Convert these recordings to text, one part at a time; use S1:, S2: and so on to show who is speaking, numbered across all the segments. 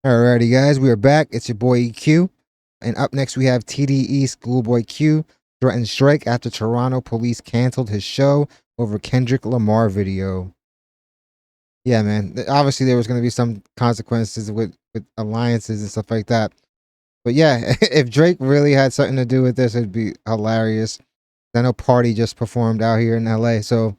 S1: Alrighty, guys, we are back. It's your boy EQ. And up next, we have TDE SchoolBoy Q threatens strike after Toronto police canceled his show over Kendrick Lamar video. Yeah, man. Obviously, there was going to be some consequences with alliances and stuff like that. But yeah, if Drake really had something to do with this, it'd be hilarious. I know Party just performed out here in LA. So,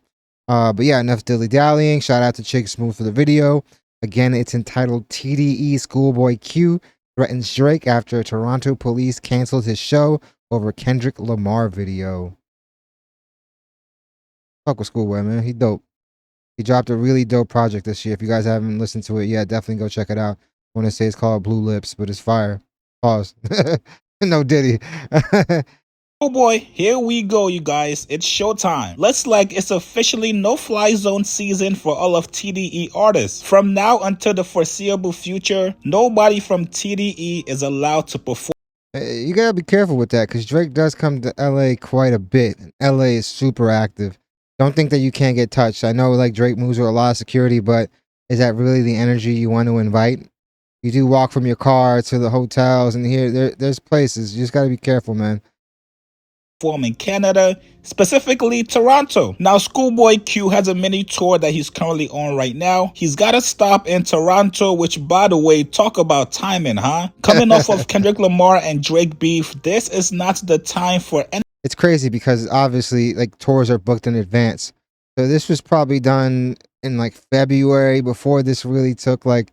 S1: but yeah, enough dilly dallying. Shout out to Chick Smooth for the video. Again, it's entitled TDE SchoolBoy Q threatens Drake after Toronto police canceled his show over Kendrick Lamar video. Fuck with Schoolboy, man. He dope. He dropped a really dope project this year. If you guys haven't listened to it yet, definitely go check it out. I want to say it's called Blue Lips, but it's fire. Pause. No Diddy.
S2: Oh boy, here we go, you guys. It's showtime. Looks like it's officially no-fly zone season for all of TDE artists. From now until the foreseeable future, nobody from TDE is allowed to perform.
S1: You gotta be careful with that because Drake does come to LA quite a bit. LA is super active. Don't think that you can't get touched. I know like Drake moves with a lot of security, but is that really the energy you want to invite? You do walk from your car to the hotels, and there's places. You just gotta be careful, man.
S2: In Canada, specifically Toronto. Now, SchoolBoy Q has a mini tour that he's currently on right now. He's got a stop in Toronto, which, by the way, talk about timing, huh? Coming off of Kendrick Lamar and Drake beef, this is not the time for any.
S1: It's crazy because obviously, like, tours are booked in advance. So this was probably done in like February before this really took like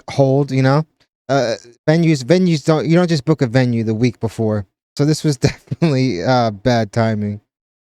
S1: hold. You know, venues don't just book a venue the week before. So this was definitely bad timing.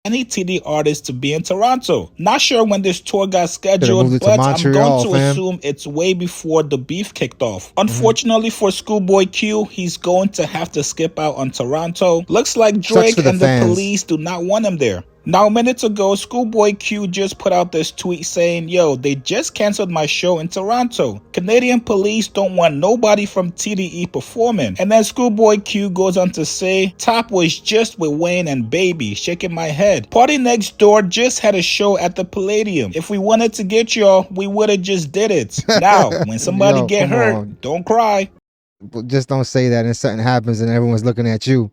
S2: Any TD artist to be in Toronto. Not sure when this tour got scheduled, but I'm going to assume it's way before the beef kicked off. Unfortunately for SchoolBoy Q, he's going to have to skip out on Toronto. Looks like Drake and the police do not want him there. Now, minutes ago, SchoolBoy Q just put out this tweet saying, yo, they just canceled my show in Toronto. Canadian police don't want nobody from TDE performing. And then SchoolBoy Q goes on to say, Top was just with Wayne and Baby, shaking my head. Party Next Door just had a show at the Palladium. If we wanted to get y'all, we would have just did it. Now, when somebody get hurt, don't cry.
S1: Just don't say that and something happens and everyone's looking at you.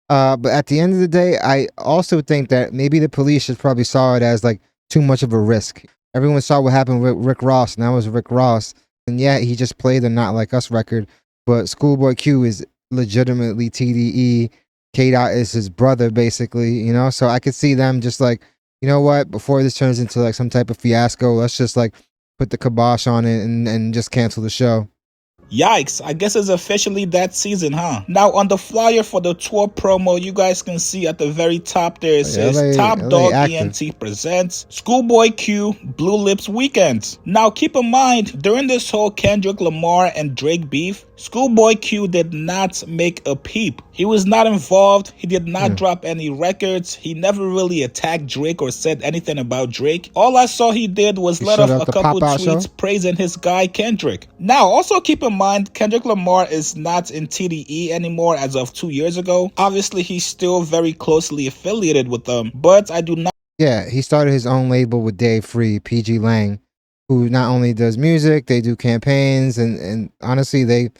S1: But at the end of the day, I also think that maybe the police just probably saw it as like too much of a risk. Everyone saw what happened with Rick Ross, and that was Rick Ross. And yeah, he just played the Not Like Us record, but SchoolBoy Q is legitimately TDE. K-Dot is his brother, basically, you know? So I could see them just like, you know what, before this turns into like some type of fiasco, let's just like put the kibosh on it and just cancel the show.
S2: Yikes, I guess it's officially that season, huh? Now, on the flyer for the tour promo, you guys can see at the very top there, it says Top Dog ENT presents SchoolBoy Q Blue Lips Weekend. Now, keep in mind, during this whole Kendrick Lamar and Drake beef, SchoolBoy Q did not make a peep. He was not involved. He did not drop any records. He never really attacked Drake or said anything about Drake. All I saw he did was let off a couple tweets praising his guy Kendrick. Now, also keep in mind, Kendrick Lamar is not in TDE anymore as of 2 years ago. Obviously, he's still very closely affiliated with them, but I do not.
S1: Yeah, he started his own label with Dave Free, PG Lang, who not only does music, they do campaigns, and honestly, they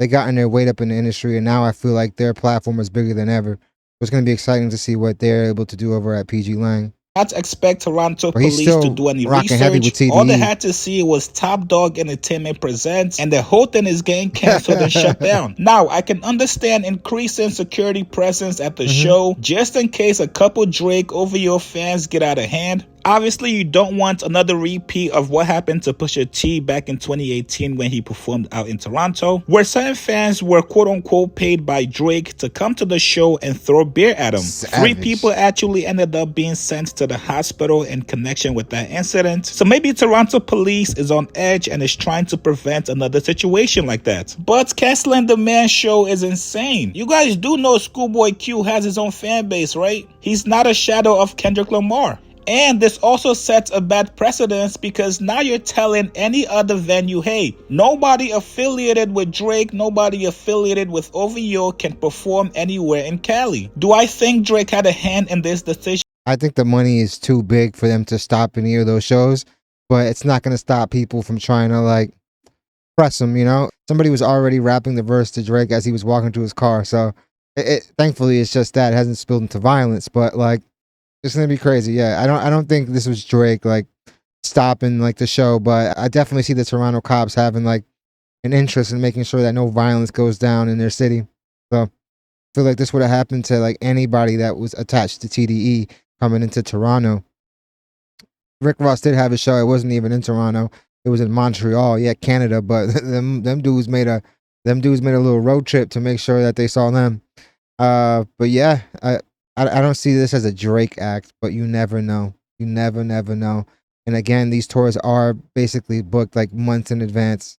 S1: gotten their weight up in the industry, and now I feel like their platform is bigger than ever. So it's going to be exciting to see what they're able to do over at PG Lang.
S2: Not expect Toronto police to do any research. All they had to see was Top Dog Entertainment presents, and the whole thing is getting canceled and shut down. Now, I can understand increasing security presence at the show, just in case a couple Drake over your fans get out of hand. Obviously, you don't want another repeat of what happened to Pusha T back in 2018 when he performed out in Toronto, where certain fans were quote-unquote paid by Drake to come to the show and throw beer at him. Savage. 3 people actually ended up being sent to the hospital in connection with that incident. So maybe Toronto police is on edge and is trying to prevent another situation like that. But canceling the man's show is insane. You guys do know SchoolBoy Q has his own fan base, right? He's not a shadow of Kendrick Lamar. And this also sets a bad precedence because now you're telling any other venue, hey, nobody affiliated with Drake, nobody affiliated with OVO can perform anywhere in Cali. Do I think Drake had a hand in this decision?
S1: I think the money is too big for them to stop any of those shows, but it's not going to stop people from trying to like press him. You know, somebody was already rapping the verse to Drake as he was walking to his car. So thankfully it's just that it hasn't spilled into violence. But like, it's gonna be crazy. Yeah, I don't think this was Drake like stopping like the show, but I definitely see the Toronto cops having like an interest in making sure that no violence goes down in their city. So I feel like this would have happened to like anybody that was attached to TDE coming into Toronto. Rick Ross did have a show. It wasn't even in Toronto. It was in Montreal, yeah, Canada. But them dudes made a little road trip to make sure that they saw them. But yeah, I don't see this as a Drake act, but you never know. You never know. And again, these tours are basically booked like months in advance.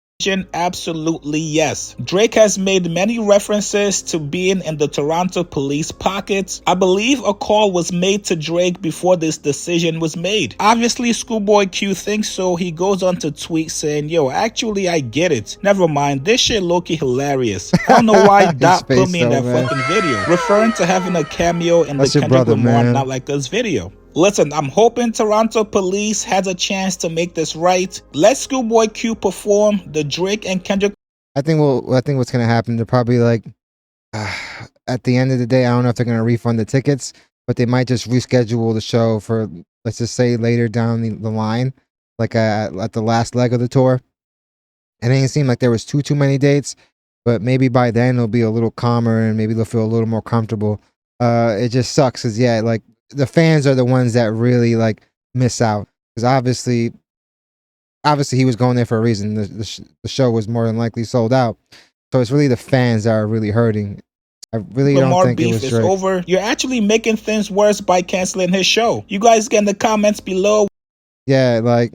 S2: Absolutely yes. Drake has made many references to being in the Toronto police pockets. I believe a call was made to Drake before this decision was made. Obviously, SchoolBoy Q thinks so. He goes on to tweet saying, yo, actually, I get it. Never mind, this shit low-key hilarious. I don't know why Dot put me in that fucking video, referring to having a cameo in the Kendrick Lamar Not Like Us video. Listen, I'm hoping Toronto police has a chance to make this right. Let SchoolBoy Q perform the Drake and Kendrick.
S1: I think what's gonna happen, they're probably like, at the end of the day, I don't know if they're gonna refund the tickets, but they might just reschedule the show for, let's just say, later down the line, like at the last leg of the tour. It didn't seem like there was too many dates, but maybe by then it'll be a little calmer and maybe they'll feel a little more comfortable. It just sucks, cause yeah, like the fans are the ones that really like miss out, because obviously he was going there for a reason. The show was more than likely sold out, so it's really the fans that are really hurting. I really don't think it was Drake.
S2: Over. You're actually making things worse by canceling his show. You guys get in the comments below.
S1: Yeah, like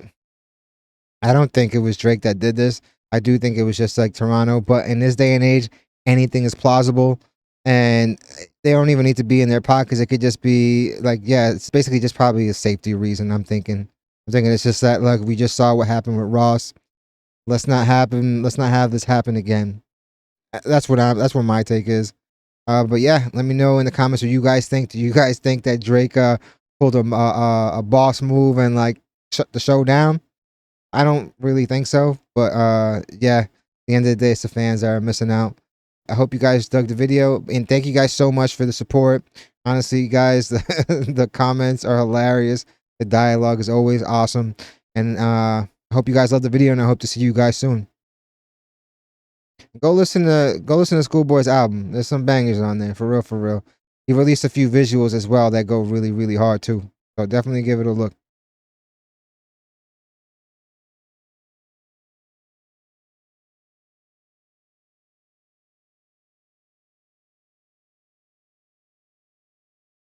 S1: I don't think it was Drake that did this. I do think it was just like Toronto, but in this day and age, anything is plausible. And they don't even need to be in their pockets. It could just be like, yeah, it's basically just probably a safety reason. I'm thinking it's just that, like, we just saw what happened with Ross. Let's not have this happen again. That's what my take is. But yeah, let me know in the comments what you guys think. Do you guys think that Drake pulled a boss move and like shut the show down? I don't really think so. But yeah, at the end of the day, it's the fans that are missing out. I hope you guys dug the video, and thank you guys so much for the support. Honestly, guys, the comments are hilarious. The dialogue is always awesome, and I hope you guys love the video, and I hope to see you guys soon. Go listen to SchoolBoy's album. There's some bangers on there, for real. He released a few visuals as well that go really hard too. So definitely give it a look.